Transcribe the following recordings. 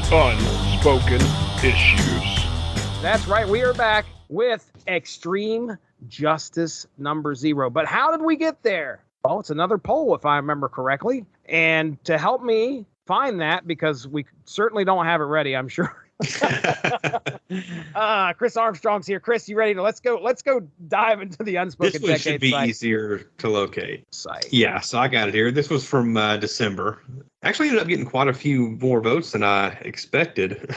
Unspoken Issues. That's right. We are back with Extreme Justice number 0. But how did we get there? Well, it's another poll, if I remember correctly. And to help me find that, because we certainly don't have it ready, I'm sure. Chris Armstrong's here. Chris, you ready to let's go dive into the Unspoken This one should be site. easier to locate. Site. Yeah, so I got it here. This was from December. Actually ended up getting quite a few more votes than I expected.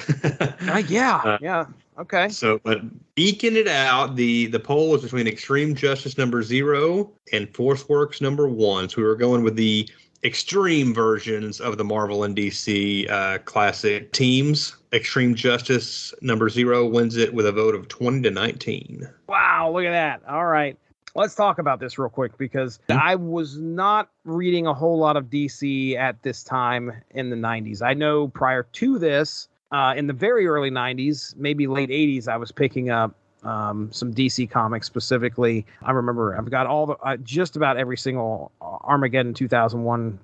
Yeah. Okay. So, but eking it out, the poll was between Extreme Justice number 0 and ForceWorks number 1. So we were going with the extreme versions of the Marvel and DC classic teams. Extreme Justice number 0 wins it with a vote of 20-19. Wow, look at that. All right. Let's talk about this real quick, because I was not reading a whole lot of DC at this time in the 90s. I know prior to this, in the very early 90s, maybe late 80s, I was picking up some DC comics specifically. I remember I've got all the just about every single Armageddon 2001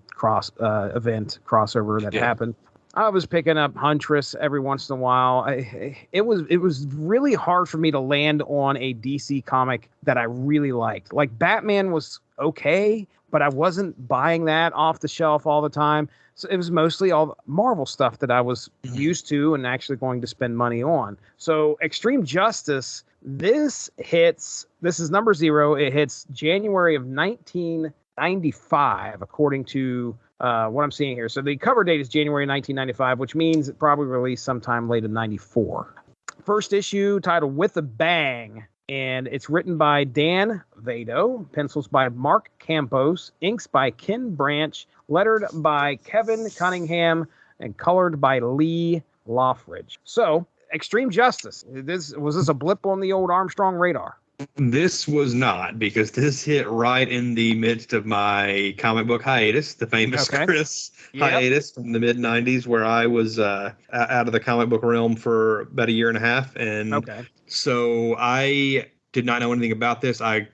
event crossover that happened. I was picking up Huntress every once in a while. It was really hard for me to land on a DC comic that I really liked. Like Batman was okay, but I wasn't buying that off the shelf all the time. So it was mostly all Marvel stuff that I was used to and actually going to spend money on. So Extreme Justice, this is number 0. It hits January of 1995, according to what I'm seeing here. So the cover date is January 1995, which means it probably released sometime late in 94. First issue titled With a Bang. And it's written by Dan Vado, pencils by Mark Campos, inks by Ken Branch, lettered by Kevin Cunningham, and colored by Lee Loffridge. So, Extreme Justice. Was this a blip on the old Armstrong radar? This was not, because this hit right in the midst of my comic book hiatus, the famous Chris hiatus from the mid-90s, where I was out of the comic book realm for about a year and a half. And so I did not know anything about this. I,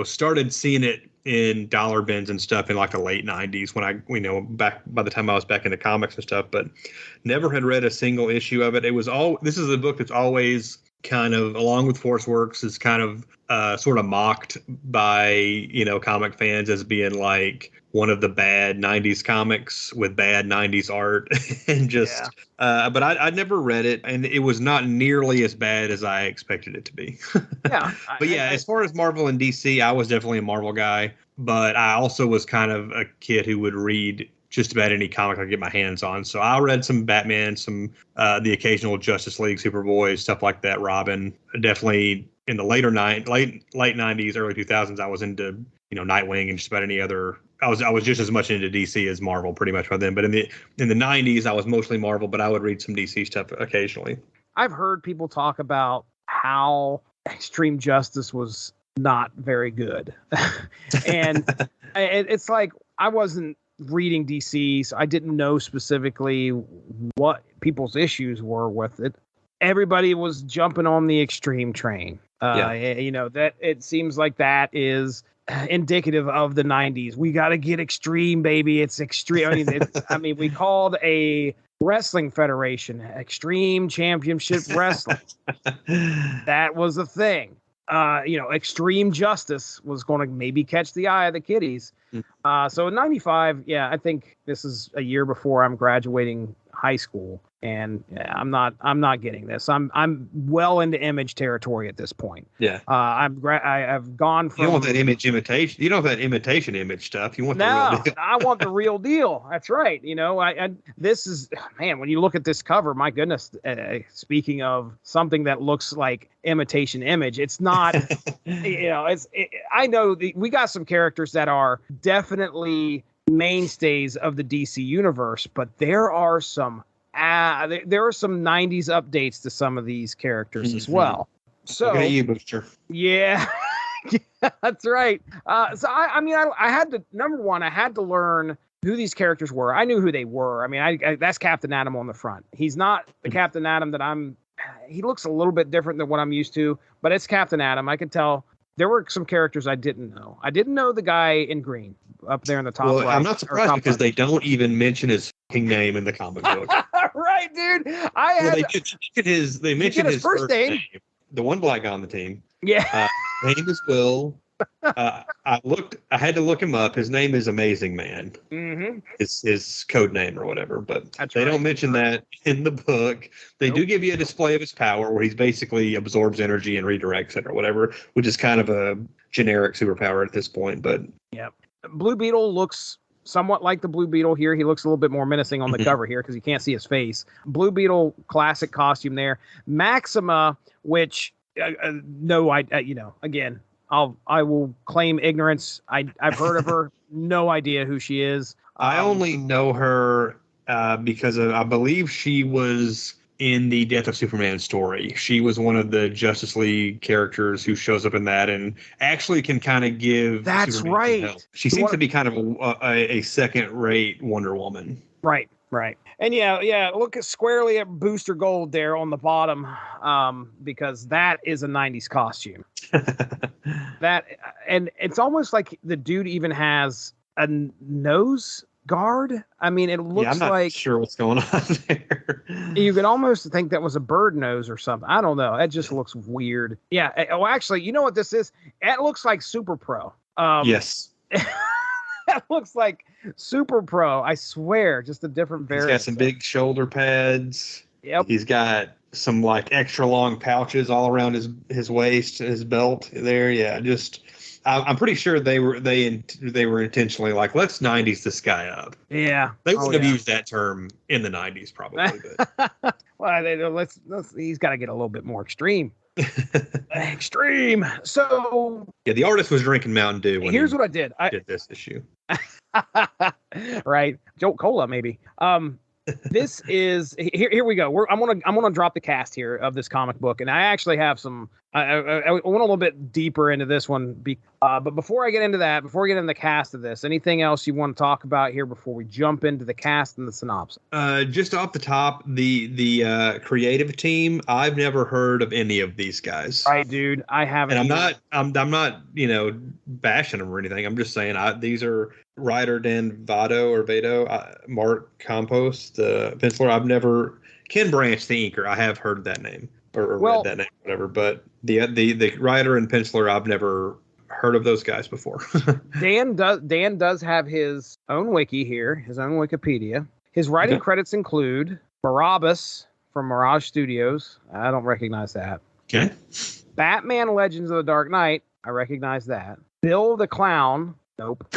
started seeing it in dollar bins and stuff in like the late 90s when back by the time I was back into comics and stuff, but never had read a single issue of it. This is a book that's always kind of, along with ForceWorks, is kind of sort of mocked by comic fans as being like one of the bad 90s comics with bad 90s art and just but I'd never read it, and it was not nearly as bad as I expected it to be. But as far as Marvel and DC, I was definitely a Marvel guy, but I also was kind of a kid who would read just about any comic I could get my hands on. So I read some Batman, some the occasional Justice League, Superboy, stuff like that, Robin. Definitely in the late 90s, early 2000s, I was into Nightwing and just about any other. I was just as much into DC as Marvel pretty much by then. But in the 90s, I was mostly Marvel, but I would read some DC stuff occasionally. I've heard people talk about how Extreme Justice was not very good, and it's like I wasn't reading DC, so I didn't know specifically what people's issues were with it. Everybody was jumping on the extreme train. That it seems like that is indicative of the 90s. We got to get extreme, baby. It's extreme. We called a wrestling federation Extreme Championship Wrestling. That was a thing. Extreme Justice was going to maybe catch the eye of the kiddies. So in 95, I think this is a year before I'm graduating high school, and I'm not getting this. I'm well into Image territory at this point. I've gone from. You don't want that image imitation. You don't want that imitation Image stuff. You want the real deal. I want the real deal. That's right. This is, man, when you look at this cover, my goodness. Speaking of something that looks like imitation Image, it's not. I know we got some characters that are definitely mainstays of the DC universe, but there are some 90s updates to some of these characters as well. So look at you, Booster. Yeah, that's right. So I had to, number one, I had to learn who these characters were. I knew who they were. That's Captain Atom on the front. He's not the Captain Atom that he looks a little bit different than what I'm used to, but it's Captain Atom. I could tell. There were some characters I didn't know. I didn't know the guy in green up there in the top right. I'm not surprised because they don't even mention his fucking name in the comic book. Right. right, dude. They mentioned his first name. The one black guy on the team. Yeah. Name is Will. I had to look him up. His name is Amazing Man. Mm-hmm. It's his code name or whatever, but they don't mention that in the book. They do give you a display of his power where he's basically absorbs energy and redirects it or whatever, which is kind of a generic superpower at this point. But Blue Beetle looks somewhat like the Blue Beetle here. He looks a little bit more menacing on the cover here because you can't see his face. Blue Beetle classic costume there. Maxima, which again, I will claim ignorance. I've heard of her. No idea who she is. I only know her because I believe she was in the Death of Superman story. She was one of the Justice League characters who shows up in that and actually can kind of give. That's Superman right. help. She seems to be kind of a second-rate Wonder Woman. Right. And look squarely at Booster Gold there on the bottom, because that is a 90s costume. And it's almost like the dude even has a nose guard. I mean, it looks I'm not like sure what's going on there. You could almost think that was a bird nose or something. I don't know. It just looks weird. Yeah. Oh, actually, you know what this is? It looks like Super Pro. Yes. That looks like Super Pro. I swear, just a different variant. He's got some big shoulder pads. Yep. He's got some like extra long pouches all around his waist, his belt there. Yeah, I'm pretty sure they were intentionally like, let's 90s this guy up. Yeah. They wouldn't have used that term in the 90s probably. But. Well, let's he's got to get a little bit more extreme. Extreme. So the artist was drinking Mountain Dew. Here's what I did. I did this issue. Right. Jolt Cola, maybe. This is here we go. I'm gonna drop the cast here of this comic book, and I actually have some. I went a little bit deeper into this one, but before I get into that, before we get into the cast of this, anything else you want to talk about here before we jump into the cast and the synopsis? Just off the top, the creative team. I've never heard of any of these guys. Right, dude. I haven't. And I'm not bashing them or anything. I'm just saying these are writer Dan Vado, Mark Compost, the penciler. Ken Branch, the inker. I have heard that name or read that name, whatever. But the writer and penciler, I've never heard of those guys before. Dan does have his own wiki here, his own Wikipedia. His writing credits include Barabbas from Mirage Studios. I don't recognize that. Okay. Batman Legends of the Dark Knight. I recognize that. Bill the Clown. Nope.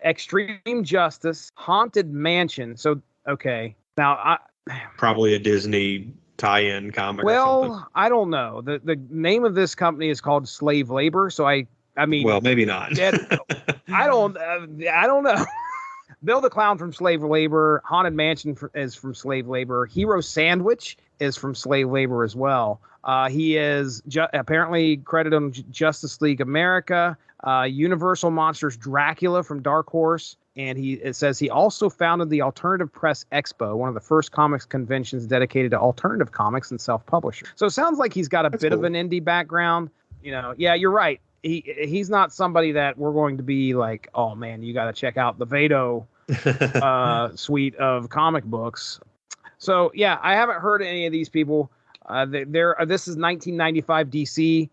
Extreme Justice. Haunted Mansion. So, okay. Now, probably a Disney tie-in comic. Well, I don't know. The name of this company is called Slave Labor. So I mean, well, maybe not. I don't know. Bill the Clown from Slave Labor. Haunted Mansion is from Slave Labor. Hero Sandwich is from Slave Labor as well. He is apparently credited on Justice League America, Universal Monsters Dracula from Dark Horse. And it says he also founded the Alternative Press Expo, one of the first comics conventions dedicated to alternative comics and self-publishers. So it sounds like he's got That's bit cool. Of an indie background. Yeah, you're right. He's not somebody that we're going to be like, oh man, you got to check out the Vado suite of comic books. So yeah, I haven't heard of any of these people. This is 1995 DC.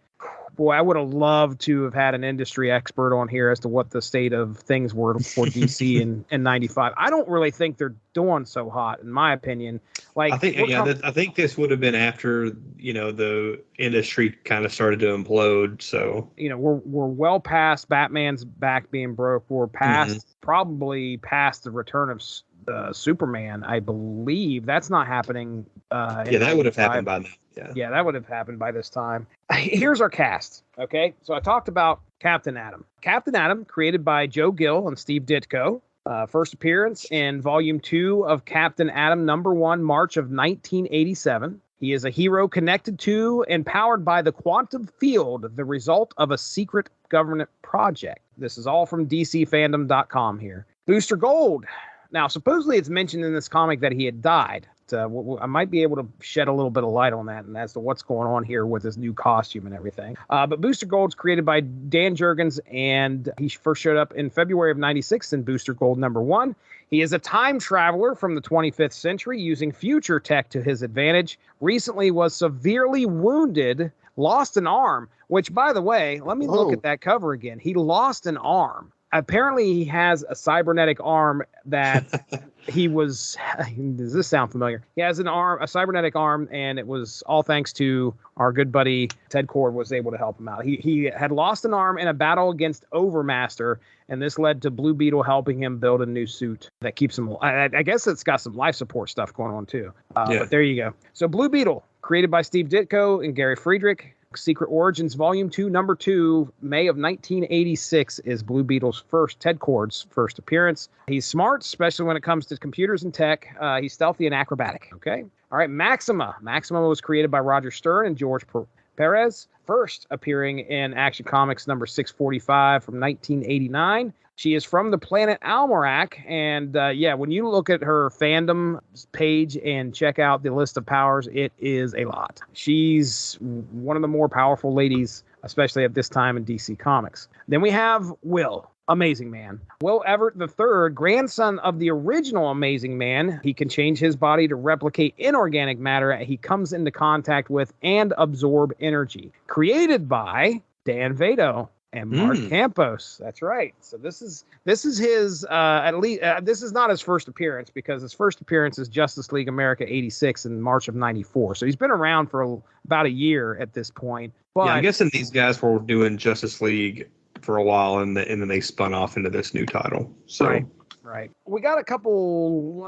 Boy, I would have loved to have had an industry expert on here as to what the state of things were for DC in 95. I don't really think they're doing so hot, in my opinion. Like, I think this would have been after the industry kind of started to implode. So we're well past Batman's back being broke. We're past probably past the return of Superman. I believe that's not happening. That would have happened by now. Yeah, that would have happened by this time. Here's our cast. Okay, so I talked about Captain Atom. Captain Atom, created by Joe Gill and Steve Ditko. First appearance in Volume 2 of Captain Atom #1, March of 1987. He is a hero connected to and powered by the quantum field, the result of a secret government project. This is all from DCFandom.com here. Booster Gold. Now, supposedly it's mentioned in this comic that he had died. I might be able to shed a little bit of light on that and as to what's going on here with his new costume and everything. But Booster Gold's created by Dan Jurgens, and he first showed up in February of 96 in Booster Gold #1. He is a time traveler from the 25th century using future tech to his advantage. Recently was severely wounded, lost an arm, which, by the way, let me look at that cover again. He lost an arm. Apparently, he has a cybernetic arm that does this sound familiar? He has a cybernetic arm, and it was all thanks to our good buddy Ted Cord was able to help him out. He had lost an arm in a battle against Overmaster, and this led to Blue Beetle helping him build a new suit that keeps him. I guess it's got some life support stuff going on too. But there you go. So Blue Beetle, created by Steve Ditko and Gary Friedrich. Secret Origins Volume 2, Number 2, May of 1986 is Blue Beetle's Ted Cord's first appearance. He's smart, especially when it comes to computers and tech. He's stealthy and acrobatic. Okay. All right. Maxima. Maxima was created by Roger Stern and George Perez, first appearing in Action Comics number 645 from 1989. She is from the planet Almerac, and when you look at her fandom page and check out the list of powers, it is a lot. She's one of the more powerful ladies, especially at this time in DC Comics. Then we have Will, Amazing Man. Will Everett III, grandson of the original Amazing Man. He can change his body to replicate inorganic matter he comes into contact with and absorb energy. Created by Dan Vado and Mark Campos. That's right. So this is his this is not his first appearance, because his first appearance is Justice League America 86 in March of 94. So he's been around for about a year at this point. But yeah, I'm guessing these guys were doing Justice League for a while, and then they spun off into this new title. So right. We got a couple.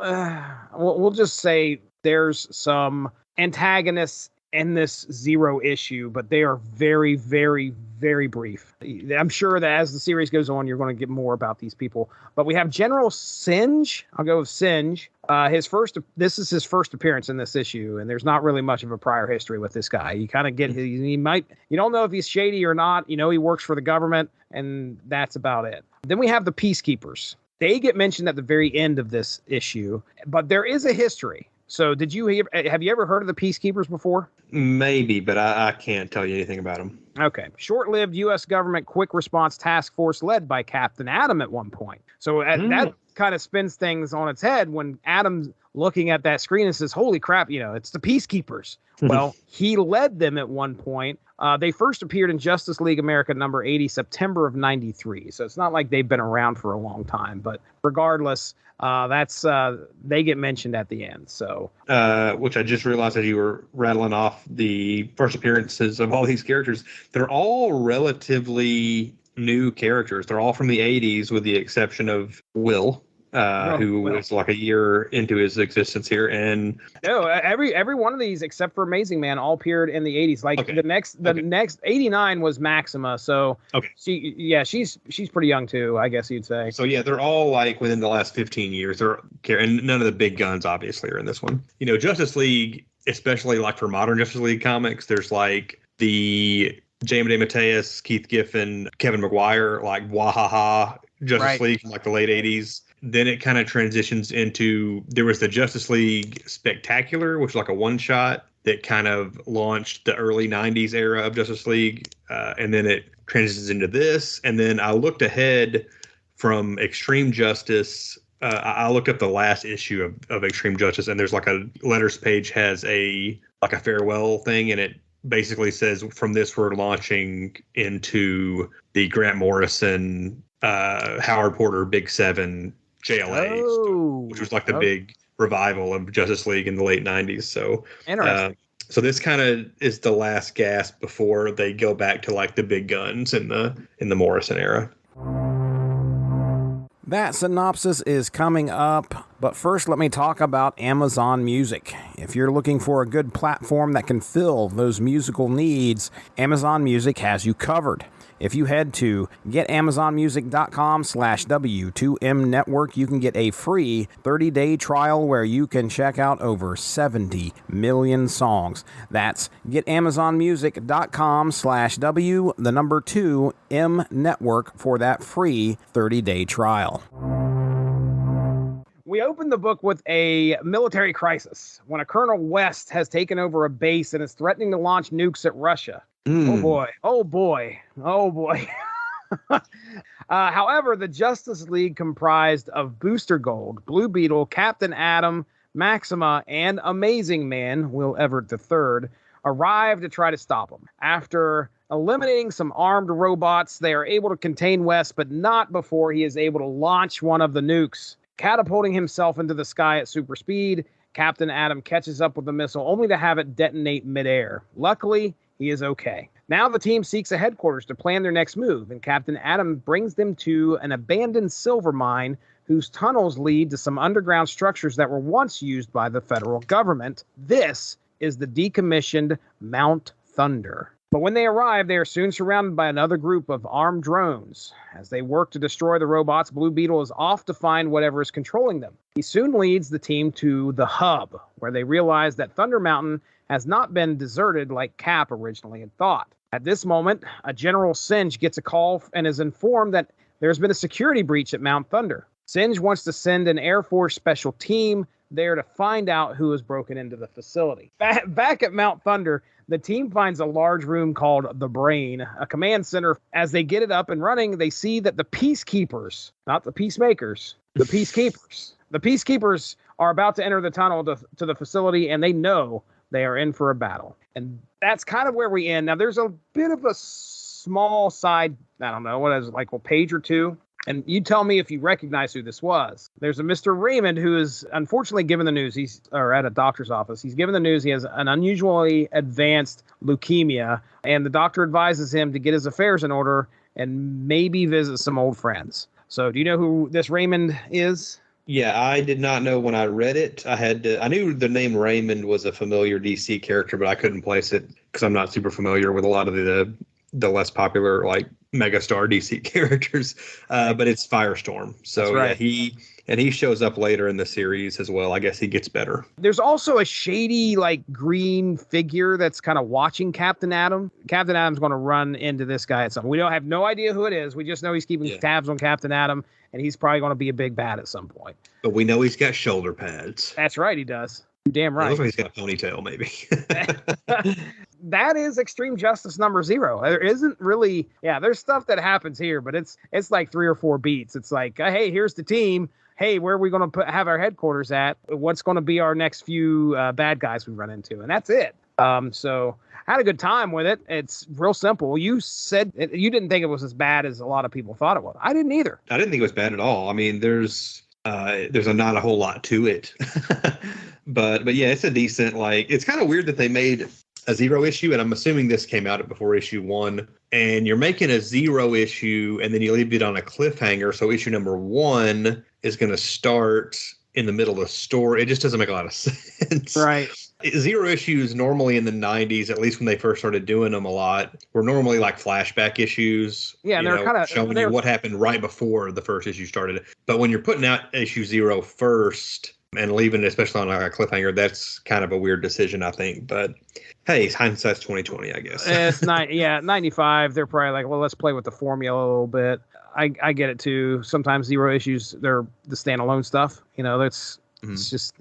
We'll just say there's some antagonists in this Zero issue, but they are very, very, very brief. I'm sure that as the series goes on, you're going to get more about these people. But we have General Singe. I'll go with Singe. This is his first appearance in this issue, and there's not really much of a prior history with this guy. You kind of get you don't know if he's shady or not. You know he works for the government, and that's about it. Then we have the Peacekeepers. They get mentioned at the very end of this issue, but there is a history. So have you ever heard of the Peacekeepers before? Maybe, but I can't tell you anything about them. Okay. Short-lived U.S. government quick response task force led by Captain Atom at one point. So that kind of spins things on its head when Atom's looking at that screen and says, holy crap, it's the Peacekeepers. Well, he led them at one point. They first appeared in Justice League America number 80, September of 93. So it's not like they've been around for a long time. But regardless, they get mentioned at the end. So, which I just realized as you were rattling off the first appearances of all these characters, they're all relatively new characters. They're all from the 80s, with the exception of Will. Who is like a year into his existence here, and every one of these except for Amazing Man all appeared in the 80s. Like the next 89 was Maxima, so she's pretty young too, I guess you'd say. So yeah, they're all like within the last 15 years. And none of the big guns obviously are in this one. Justice League, especially like for modern Justice League comics, there's like the James DeMatteis, Keith Giffen, Kevin McGuire, like Wahaha Justice League from like the late 80s. Then it kind of transitions into, there was the Justice League Spectacular, which was like a one-shot that kind of launched the early 90s era of Justice League. And then it transitions into this. And then I looked ahead from Extreme Justice. I looked up the last issue of Extreme Justice, and there's like a letters page has a farewell thing, and it basically says, from this we're launching into the Grant Morrison, Howard Porter, Big Seven, JLA, which was like the big revival of Justice League in the late 90s. So interesting. So this kind of is the last gasp before they go back to like the big guns in the Morrison era. That synopsis is coming up, but first let me talk about Amazon Music. If you're looking for a good platform that can fill those musical needs, Amazon Music has you covered. If you head to getamazonmusic.com/W2M Network, you can get a free 30-day trial where you can check out over 70 million songs. That's getamazonmusic.com/W2M Network for that free 30-day trial. We open the book with a military crisis when a Colonel West has taken over a base and is threatening to launch nukes at Russia. Oh boy. Oh boy. Oh boy. However, the Justice League, comprised of Booster Gold, Blue Beetle, Captain Atom, Maxima, and Amazing Man, Will Everett III, arrive to try to stop him. After eliminating some armed robots, they are able to contain West, but not before he is able to launch one of the nukes. Catapulting himself into the sky at super speed, Captain Atom catches up with the missile only to have it detonate midair. Luckily, he is okay. Now the team seeks a headquarters to plan their next move, and Captain Atom brings them to an abandoned silver mine whose tunnels lead to some underground structures that were once used by the federal government. This is the decommissioned Mount Thunder. But when they arrive, they are soon surrounded by another group of armed drones. As they work to destroy the robots, Blue Beetle is off to find whatever is controlling them. He soon leads the team to the hub, where they realize that Thunder Mountain has not been deserted like Cap originally had thought. At this moment, a General Singe gets a call and is informed that there's been a security breach at Mount Thunder. Singe wants to send an Air Force special team there to find out who has broken into the facility. Back at Mount Thunder, the team finds a large room called the Brain, a command center. As they get it up and running, they see that the Peacekeepers, not the Peacemakers, the Peacekeepers are about to enter the tunnel to the facility, and they know they are in for a battle. And that's kind of where we end. Now, there's a bit of a small side, I don't know, what is it, like a page or two? And you tell me if you recognize who this was. There's a Mr. Raymond who is unfortunately given the news. He's at a doctor's office. He's given the news he has an unusually advanced leukemia, and the doctor advises him to get his affairs in order and maybe visit some old friends. So do you know who this Raymond is? Yeah, I did not know when I read it. I knew the name Raymond was a familiar DC character, but I couldn't place it because I'm not super familiar with a lot of the less popular, like, megastar DC characters, but it's Firestorm. So right. Yeah, he shows up later in the series as well. I guess he gets better. There's also a shady, like, green figure that's kind of watching Captain Atom. Captain Atom's going to run into this guy at some point. We don't have no idea who it is. We just know he's keeping tabs on Captain Atom, and he's probably going to be a big bad at some point. But we know he's got shoulder pads. That's right, he does. Damn right. It looks like he's got a ponytail, maybe. That is Extreme Justice number 0. There isn't really, there's stuff that happens here, but it's like 3 or 4 beats. It's like, hey, here's the team. Hey, where are we going to have our headquarters at? What's going to be our next few bad guys we run into? And that's it. So I had a good time with it. It's real simple. You said you didn't think it was as bad as a lot of people thought it was. I didn't either. I didn't think it was bad at all. I mean, there's not a whole lot to it. But yeah, it's a decent, like, it's kind of weird that they made a 0 issue, and I'm assuming this came out before issue 1, and you're making a 0 issue and then you leave it on a cliffhanger, so issue number 1 is going to start in the middle of the story. It just doesn't make a lot of sense. Right. 0 issues normally in the 90s, at least when they first started doing them a lot, were normally like flashback issues. Yeah, and they're kind of showing you what happened right before the first issue started. But when you're putting out issue 0 first and leaving it, especially on a cliffhanger, that's kind of a weird decision, I think. But hey, hindsight's 2020, I guess. It's 95. They're probably like, well, let's play with the formula a little bit. I get it too. Sometimes 0 issues, they're the standalone stuff. It's just,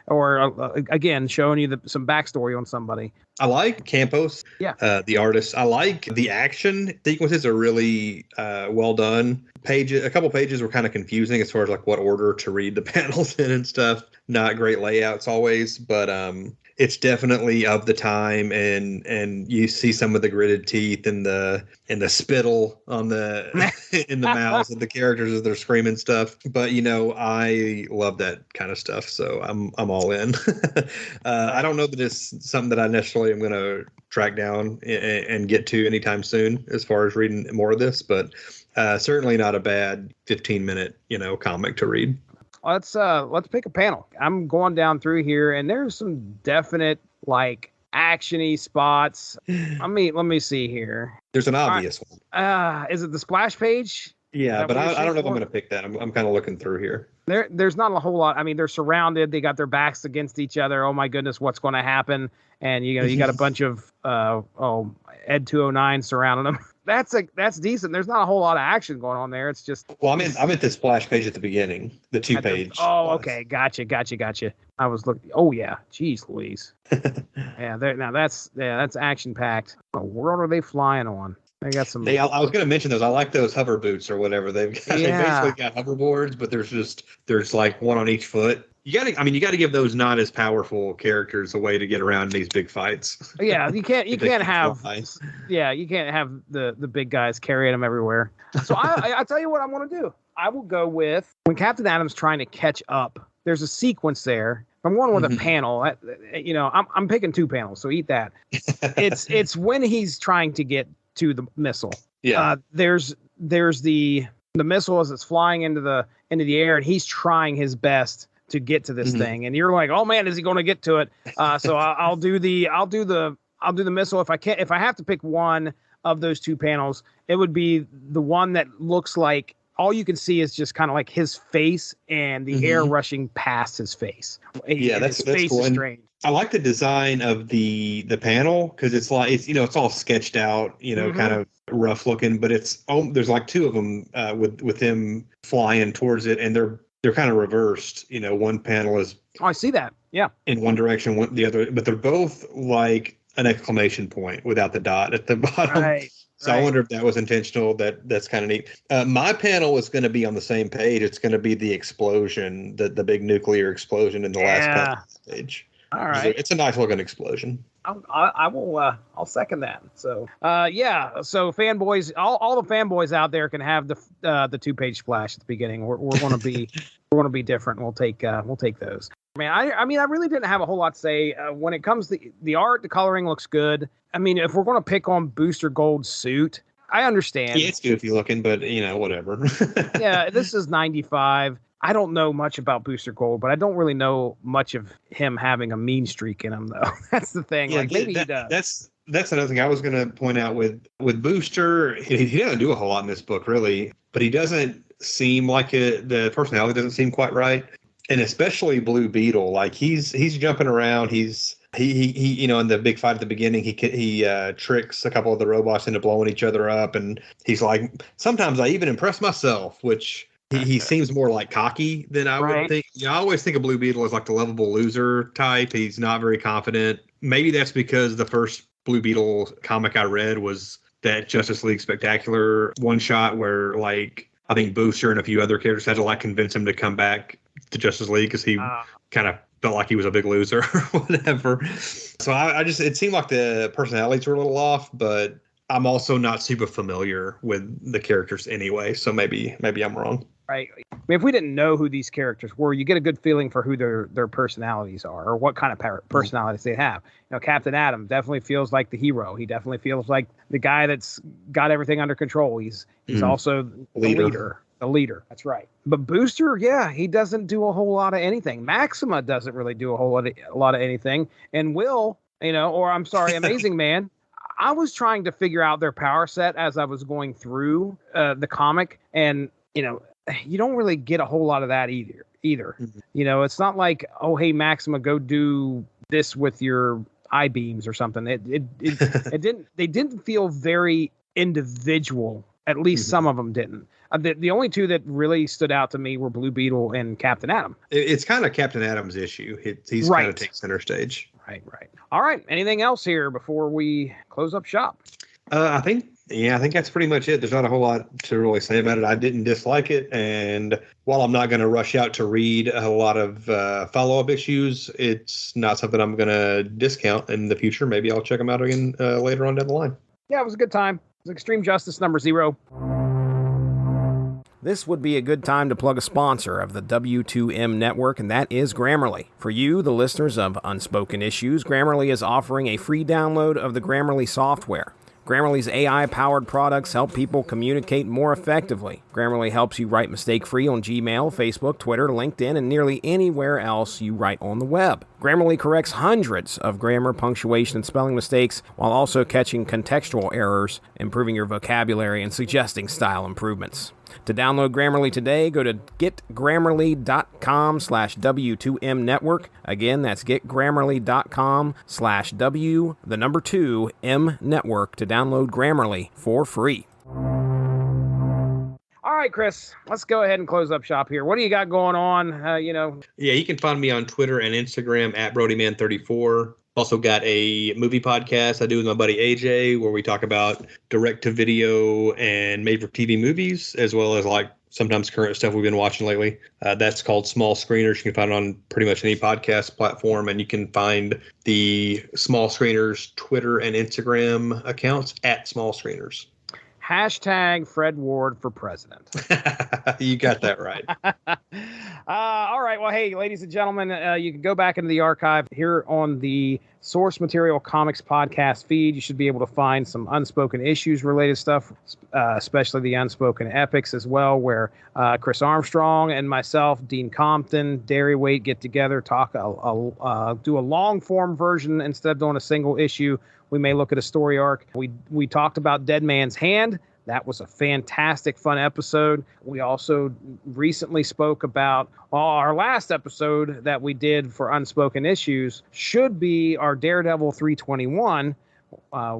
or again, showing you some backstory on somebody. I like Campos, the artist. I like the action sequences are really well done. A couple pages were kind of confusing as far as like what order to read the panels in and stuff. Not great layouts always, but it's definitely of the time, and you see some of the gritted teeth and the spittle on the in the mouths of the characters as they're screaming stuff. But I love that kind of stuff, so I'm all in. I don't know that it's something that I necessarily am going to track down and get to anytime soon as far as reading more of this, but certainly not a bad 15-minute comic to read. Let's pick a panel. I'm going down through here, and there's some definite, like, action-y spots. Let me see here. There's an obvious one. Is it the splash page? Yeah, but I don't know if I'm going to pick that. I'm kind of looking through here. There's not a whole lot. I mean, they're surrounded. They got their backs against each other. Oh my goodness, what's going to happen? And you got a bunch of Ed 209 surrounding them. that's decent. There's not a whole lot of action going on there. It's just. Well, I'm at the splash page at the beginning, the 2-page. Okay, gotcha. I was looking. Oh yeah, jeez, Louise. Yeah, that's action packed. What world are they flying on? They got some. I was going to mention those. I like those hover boots or whatever they've got. They basically got hoverboards, but there's like one on each foot. You got to give those not as powerful characters a way to get around these big fights. Yeah, you can't have the big guys carrying them everywhere. So I tell you what I want to do. I will go with when Captain Atom's trying to catch up. There's a sequence there. I'm going with a panel. I'm picking 2 panels, so eat that. It's when he's trying to get to the missile. Yeah. There's the missile as it's flying into the air, and he's trying his best to get to this thing, and you're like, oh man, is he going to get to it? So I'll do the missile. If I have to pick one of those 2 panels, it would be the one that looks like all you can see is just kind of like his face and the air rushing past his face. That's cool. Is strange. I like the design of the panel because it's all sketched out, kind of rough looking, but there's like 2 of them with him flying towards it, and they're kind of reversed. One panel is I see that. Yeah. In one direction, the other, but they're both like an exclamation point without the dot at the bottom. Right. So I wonder if that was intentional. That's kind of neat. My panel is going to be on the same page. It's going to be the explosion, the big nuclear explosion in the last page. All right. It's a nice looking explosion. I will. I'll second that. So, So fanboys, all the fanboys out there can have the 2-page splash at the beginning. We're going to be different. We'll take those. I really didn't have a whole lot to say when it comes to the art. The coloring looks good. If we're going to pick on Booster Gold's suit, I understand. Yeah, it's goofy looking, but whatever. Yeah, this is 95. I don't know much about Booster Gold, but I don't really know much of him having a mean streak in him, though. That's the thing. Yeah, maybe he does. That's another thing I was going to point out with Booster. He doesn't do a whole lot in this book, really, but he doesn't seem like the personality doesn't seem quite right, and especially Blue Beetle. Like he's jumping around. He in the big fight at the beginning, he tricks a couple of the robots into blowing each other up, and he's like, sometimes I even impress myself, which. He seems more like cocky than I would think. I always think of Blue Beetle as like the lovable loser type. He's not very confident. Maybe that's because the first Blue Beetle comic I read was that Justice League Spectacular one-shot where like I think Booster and a few other characters had to like convince him to come back to Justice League because he kind of felt like he was a big loser or whatever. So it seemed like the personalities were a little off, but I'm also not super familiar with the characters anyway, so maybe I'm wrong. Right. If we didn't know who these characters were, you get a good feeling for who their personalities are or what kind of personalities they have. Captain Atom definitely feels like the hero. He definitely feels like the guy that's got everything under control. He's also the leader. That's right. But Booster, he doesn't do a whole lot of anything. Maxima doesn't really do a lot of anything. And Amazing Man. I was trying to figure out their power set as I was going through the comic, and you don't really get a whole lot of that either. Mm-hmm. It's not like, oh, hey, Maxima, go do this with your I-beams or something. They didn't feel very individual. At least some of them didn't. The only 2 that really stood out to me were Blue Beetle and Captain Atom. It's kind of Captain Atom's issue. He's kind of takes center stage. Right. All right. Anything else here before we close up shop? I think that's pretty much it. There's not a whole lot to really say about it. I didn't dislike it, and while I'm not going to rush out to read a lot of follow-up issues, it's not something I'm going to discount in the future. Maybe I'll check them out again later on down the line. Yeah, it was a good time. It was Extreme Justice number 0. This would be a good time to plug a sponsor of the W2M network, and that is Grammarly. For you, the listeners of Unspoken Issues, Grammarly is offering a free download of the Grammarly software. Grammarly's AI-powered products help people communicate more effectively. Grammarly helps you write mistake-free on Gmail, Facebook, Twitter, LinkedIn, and nearly anywhere else you write on the web. Grammarly corrects hundreds of grammar, punctuation, and spelling mistakes while also catching contextual errors, improving your vocabulary, and suggesting style improvements. To download Grammarly today, go to getgrammarly.com/W2M network. Again, that's getgrammarly.com/W2M network to download Grammarly for free. All right, Chris, let's go ahead and close up shop here. What do you got going on? Yeah, you can find me on Twitter and Instagram at BrodyMan34. Also got a movie podcast I do with my buddy AJ where we talk about direct-to-video and made-for-TV movies, as well as like sometimes current stuff we've been watching lately. That's called Small Screeners. You can find it on pretty much any podcast platform, and you can find the Small Screeners Twitter and Instagram accounts at Small Screeners. Hashtag Fred Ward for president. You got that right. All right. Well, hey, ladies and gentlemen, you can go back into the archive here on the Source Material Comics podcast feed. You should be able to find some Unspoken Issues related stuff, especially the Unspoken Epics as well, where Chris Armstrong and myself, Dean Compton, Derry Waite get together, talk, do a long form version instead of doing a single issue. We may look at a story arc. We talked about Dead Man's Hand. That was a fantastic, fun episode. We also recently spoke about our last episode that we did for Unspoken Issues should be our Daredevil 321,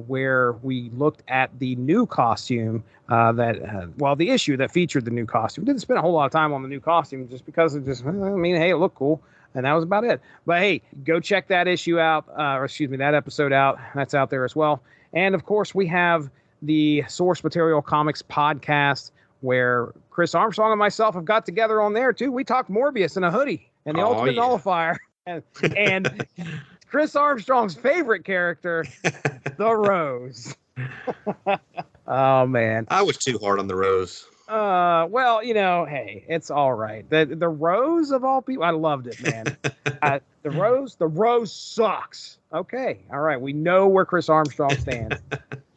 where we looked at the new costume the issue that featured the new costume. Didn't spend a whole lot of time on the new costume just because hey, it looked cool. And that was about it. But hey, go check that issue out, that episode out. That's out there as well. And of course, we have the Source Material Comics podcast where Chris Armstrong and myself have got together on there too. We talked Morbius in a hoodie and the Ultimate Nullifier. And Chris Armstrong's favorite character, the Rose. Oh, man. I was too hard on the Rose. Hey, it's all right. The Rose of all people, I loved it, man. The Rose sucks. Okay, all right. We know where Chris Armstrong stands.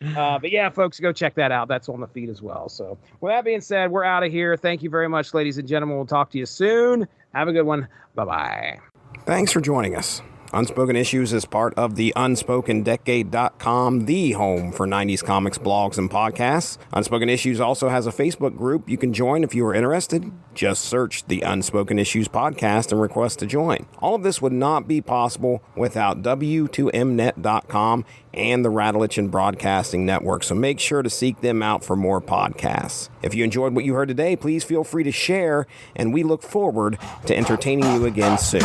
But yeah, folks, go check that out. That's on the feed as well. So with that being said, we're out of here. Thank you very much, ladies and gentlemen. We'll talk to you soon. Have a good one. Bye-bye. Thanks for joining us. Unspoken Issues is part of the UnspokenDecade.com, the home for 90s comics, blogs, and podcasts. Unspoken Issues also has a Facebook group you can join if you are interested. Just search the Unspoken Issues podcast and request to join. All of this would not be possible without W2Mnet.com and the Rattleitch Broadcasting Network, so make sure to seek them out for more podcasts. If you enjoyed what you heard today, please feel free to share, and we look forward to entertaining you again soon.